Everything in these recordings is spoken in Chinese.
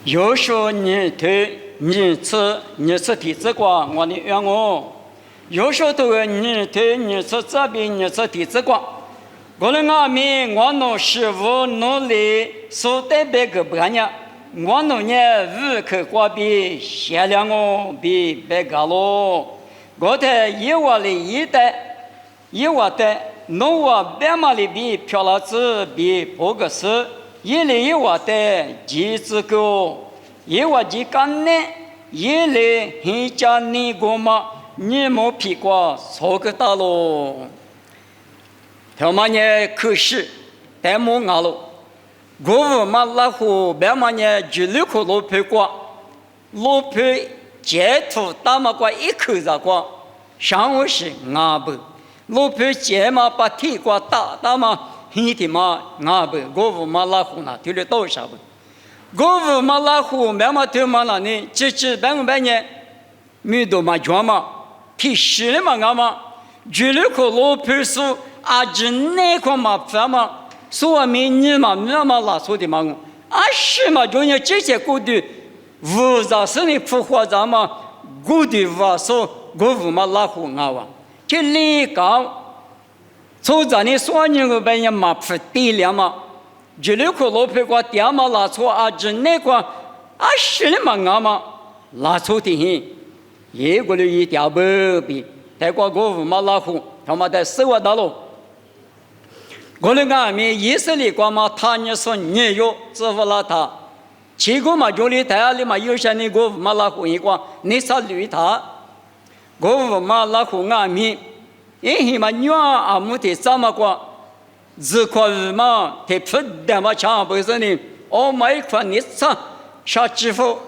有说你对你吃体子光，我的愿我；有说对你对你吃这边你吃体子光，我的阿弥我努师傅努力所代表个不干呀，我努呢无可挂比限量我比别个咯，我的一万里一代，一万代，努我别嘛里比漂老子比不个事。一里一瓦的几只狗，一瓦几干呢？一里一家你过嘛？你没屁股错个大喽！他妈呢？可是带木伢喽，我嘛老虎别嘛呢？就六口罗皮瓜，罗皮截图打嘛瓜一口子瓜，上午是伢不，罗皮截嘛把铁瓜打嘛。你的嘛，俺不，我嘛拉虎呢，丢了多少不？我嘛拉虎，别嘛丢嘛那呢？这半年，没多嘛赚嘛，提示了嘛俺嘛，就那个老皮数，只那个嘛饭嘛，说明你嘛拉错的嘛我，是嘛就要这些过的，无杂是你复活咱嘛，过的话说，我嘛拉虎俺哇，这里高。从咱的所有个半夜嘛不低了嘛，就那个老皮瓜爹嘛拉错只那个是的嘛俺嘛拉错的很，一个人一条不比，太过我嘛拉虎，他妈的死我大喽！我的俺们以色列瓜嘛，他你说你有支付了他，结果嘛就里台里嘛有些你我嘛拉虎一瓜，你啥绿他，我嘛拉虎俺们。因为嘛，女儿没得怎么过，只靠嘛，他不得嘛强不是呢？我买一块你上啥支付，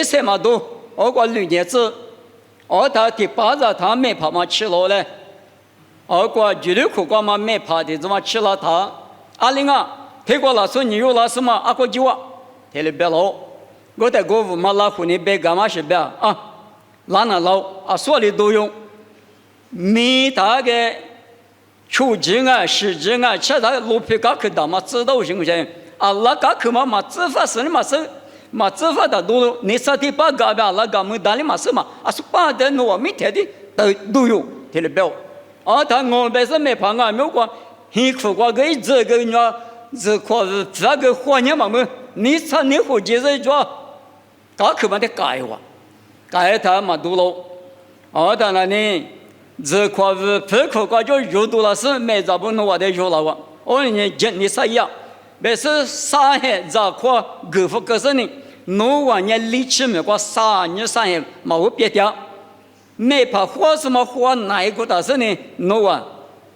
什么都，我过6年子，我他第8日他没怕嘛吃了嘞，我过第6口过嘛没怕的怎么吃了他？另外，他过了说你有了什么？过就我，他里别了，我在国务嘛拉胡你别干嘛是别哪老所里都用。没大个出境实际其他路皮嘎去打嘛，知道行不行？那嘎去嘛执法是嘛是嘛执法的都你啥地方嘎吧？那嘎没打你嘛是嘛？是把的我没天的都有，听得表？他我本身没怕没有过，你苦过个这个呢，这可是这个环境嘛么？你啥你伙计是说，嘎去嘛得改哇，改他嘛都了，当然呢。这块是不可挂就有多了是没咋不弄我的有了哇！我你啥样？别是啥海这块各副各是呢？弄完你力气没过啥你啥海没有别的，没怕花什么花哪一个大是呢？弄完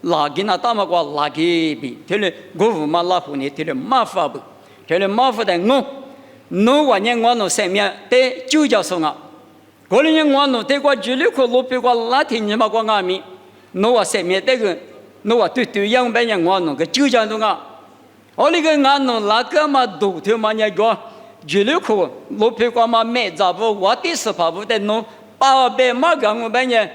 拉给那大么过拉给比，这里我无嘛拉胡呢？这里麻烦不？这里麻烦的我弄完你我弄上面的就叫什么？过年我弄这个julho个路比个拉天你嘛个阿米，弄我上面这个，弄我对样板样我弄个就这样子啊。我那个俺弄那个嘛头头嘛那个julho个路比个嘛没咋不我的是怕不得弄800嘛个我半年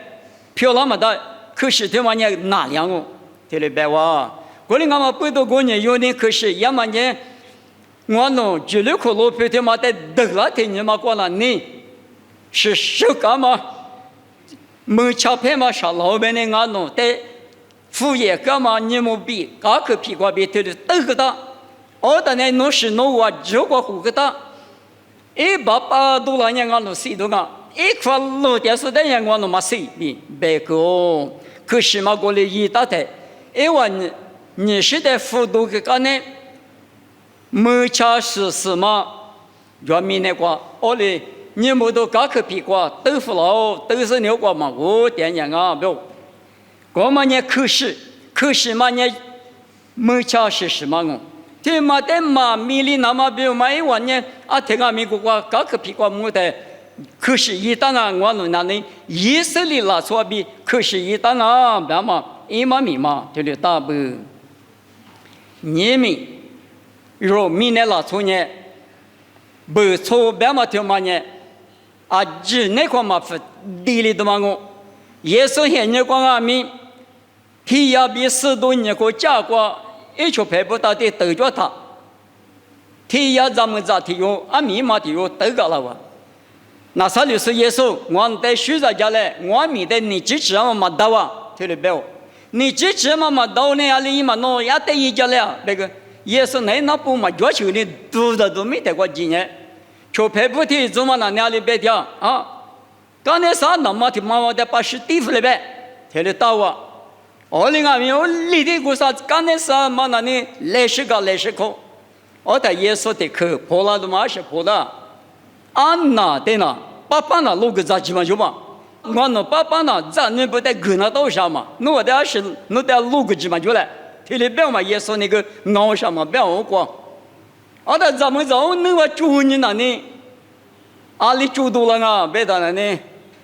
漂亮嘛的，可是他嘛那哪样哦？这里别哇，过年俺们不多过年有点可是要么呢，我弄julho个路比他嘛得得拉天你嘛过了呢。是手干嘛？没吃饭嘛？上老板的俺弄的副业干嘛？你没比，嘎个屁股比头的都个大。当年弄是弄我这个户个大，180多了年俺弄谁都干，一块老电视的人俺弄嘛谁比别个？可是嘛过来一大台，因为你是在辅导个干呢，没吃是嘛？原民那个我嘞。你们都嘎个屁股豆腐佬都是牛瓜嘛，我点样啊不？我们呢可是嘛呢没吃是什么哦？他妈的嘛米里那么比嘛一万呢听俺们个嘎个屁股没得，可是一旦我弄那里以色列拉错比，可是一旦别嘛一嘛米嘛就是大不？你们若米呢拉错呢，不错别嘛听嘛呢？只那块嘛不地里的嘛我，耶稣现你讲阿弥，皮亚比10多年个家过，一球赔不到的得着他，提呀咱们咋提哟？阿密码提哟得个了哇？那啥就是耶稣，我在学在家嘞，我米的你支持嘛嘛到啊，对了不？你支持嘛嘛到呢？阿里嘛喏也得一家了，那个耶稣那不嘛要求你读的都没得过几年，就排不提怎么那里别跳啊？刚才啥那么的妈妈的把是地府了呗，对了到啊。我立的故事，刚才啥嘛那里来时口，我在耶稣的口破了的嘛是破了。安那的那，爸爸那路个咋几嘛就嘛？我那爸爸那咋你不得跟那到啥嘛？我的是我的路个几嘛就来，提里不要嘛耶稣那个闹啥嘛不要我光，我的咱们走那个主你那呢？阿里主多了啊，别的那呢？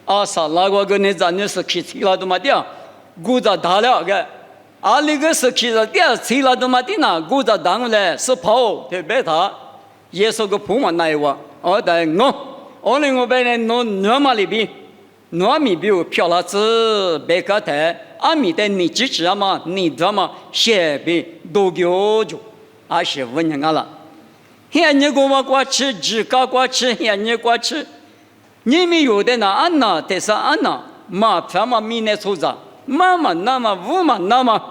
啊啥那个跟你咱你是去吃了的嘛的，古早大了个，阿里个是去了的吃了的嘛的那，古早当了是跑对别他，耶稣个铺嘛那一哇。我在我另外边呢，我嘛里边，我米比如漂亮子别个台，阿米的你支持嘛，你的嘛写比都叫就，还是问人家了。现在我过吃，自家过吃，现在过吃，你们有的那安那，但是安那，嘛他妈米那出子，妈妈那么五嘛那么，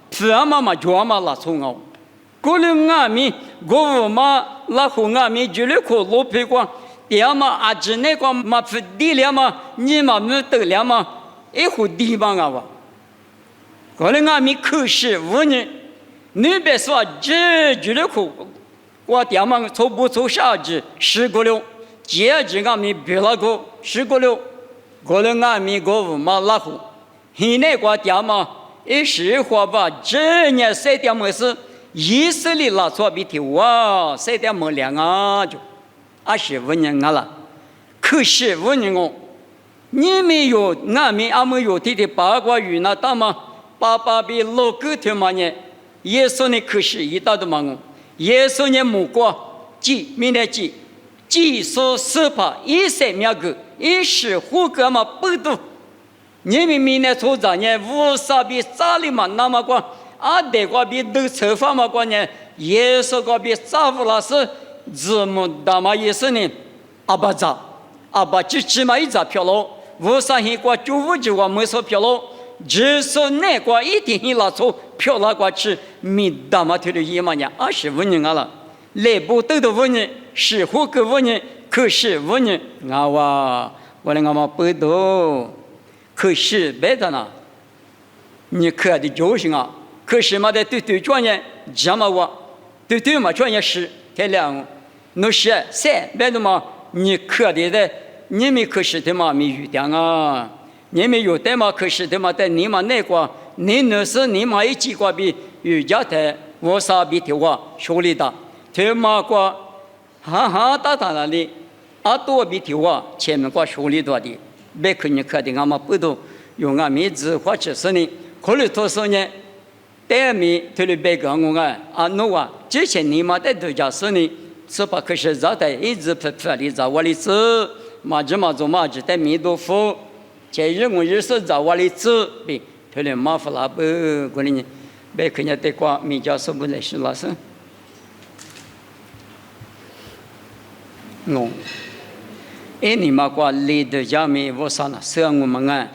他妈嘛就嘛拉出我。过了俺们，我嘛拉和俺们就来可罗皮光，第二嘛阿只那个嘛不地了嘛，你嘛没得了嘛，一户地方啊哇。过了俺们可是无呢，你别说这就来可，我第二嘛从不从啥子10个了，接着俺们别那个10个了，过了俺们我嘛拉和，现在我第二嘛一时话吧，这年3点么事。以色列拉错比提哇，3点么两啊就，20问人了，可是问人我，你们有俺们阿没有提的八卦语那大吗？爸爸比老狗头嘛呢？耶稣呢可是一大的嘛我，耶稣呢木瓜记明天记说4把1秒个，1虎个嘛不多，你们明天出咋呢？无啥比咋里嘛那么光。阿得个比都车法嘛关键，耶稣个比咋不拉是字母大嘛意思呢？阿巴咋，阿巴只起码一咋漂了，无啥人过95就我没说漂了，只是那个一定拉错漂了过去，没大嘛头的一嘛呢，25年了，来不都的问人，10户个问人，可是问人，我来我们不懂，可是别的呢，你可的就是啊。可是嘛的对专业，这么我对嘛专业是太亮，那是别的嘛你可的你们可是的嘛没遇到啊，你们有的嘛可是的嘛在你们那个，你那是你们一起过比有家的，我啥比的话手里的，他妈过哈大那里，阿多比的话前面过手里多的，别看你可的俺们不懂，用俺们字或者是呢，可能多少年。对面对了别个我啊侬啊，之前你妈在度假时呢，是把可是早在一直不里在我里子，嘛只在面都服，这日我日是在我里子，别对了马夫拉不过年，别看人家过米家什么来是老师，你妈过来度假米我啥呢？是我们啊。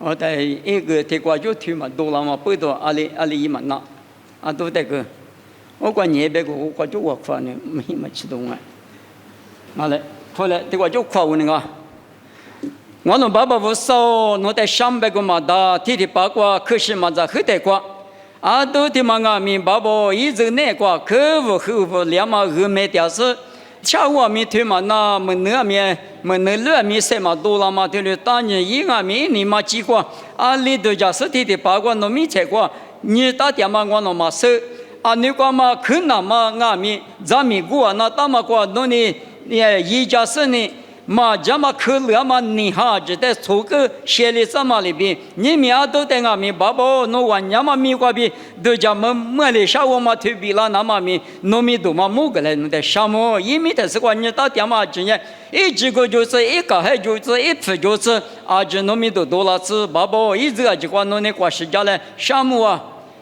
我在一个地瓜就推嘛多了嘛，不多阿里一嘛那，啊都得个，我管你别个我就我夸呢，没吃东啊，好嘞，后来地瓜就夸我那个，我那爸爸不少，我在300个嘛的，提八卦可是嘛在很得瓜，啊都的嘛俺们爸爸一直那瓜，可不后不两嘛2没掉是。恰我们推嘛那么那面2面什么多了嘛对了，当年一俺们你嘛几个啊里头家实体的八卦农民才过，你打电嘛我那嘛收啊你个嘛可那嘛俺们咱们过那大嘛过农的也一家是呢嘛这么可乐嘛你哈只在出个写里什么里边，你们啊都在俺们爸爸那玩意嘛米过比都叫么来啥我嘛推比了那嘛米农民都嘛木个来弄的什么，因为它是个你打电嘛之前一几个就是一个还就是一批就是啊这农民都多了是爸爸一直啊就光弄那个时间来什么啊，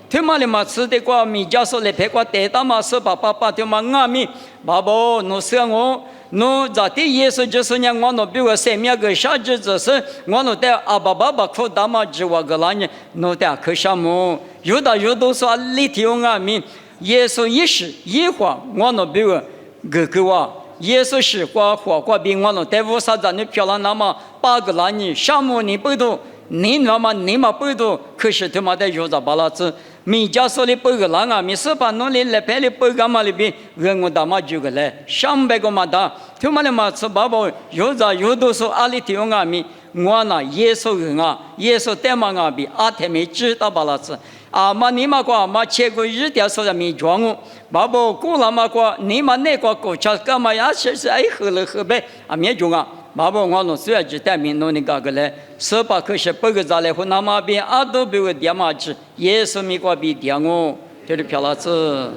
他妈的嘛吃的瓜米家说来陪瓜带到嘛是爸他妈俺们爸爸侬想我。侬在地耶稣就是让我侬比我生命个下子就是我侬在阿爸苦打嘛只我个那呢，侬在可什么？有都说里头俺们耶稣一时一话我侬比我个哇，耶稣是花比我侬在无啥子你漂亮那么八个那呢，项目你不懂，你嘛不懂，可是他妈的有着巴拉子。米家说的不个人啊，米是把农历来拍的不干嘛里边，我大妈就个来，300个嘛大，他妈的嘛吃爸爸有都说阿里听啊米，我那耶稣人啊，耶稣带嘛啊比阿太没知道巴拉子，啊嘛你嘛过嘛切个日条说的米装哦，爸爸过了嘛过，你嘛那个过吃干嘛呀？是哎喝了喝呗，啊没中啊。爸爸我弄虽然只带名弄你嘎个嘞，18可是不个咋来和那么边阿都比我爹妈吃，也是米瓜比爹我，这是漂亮子。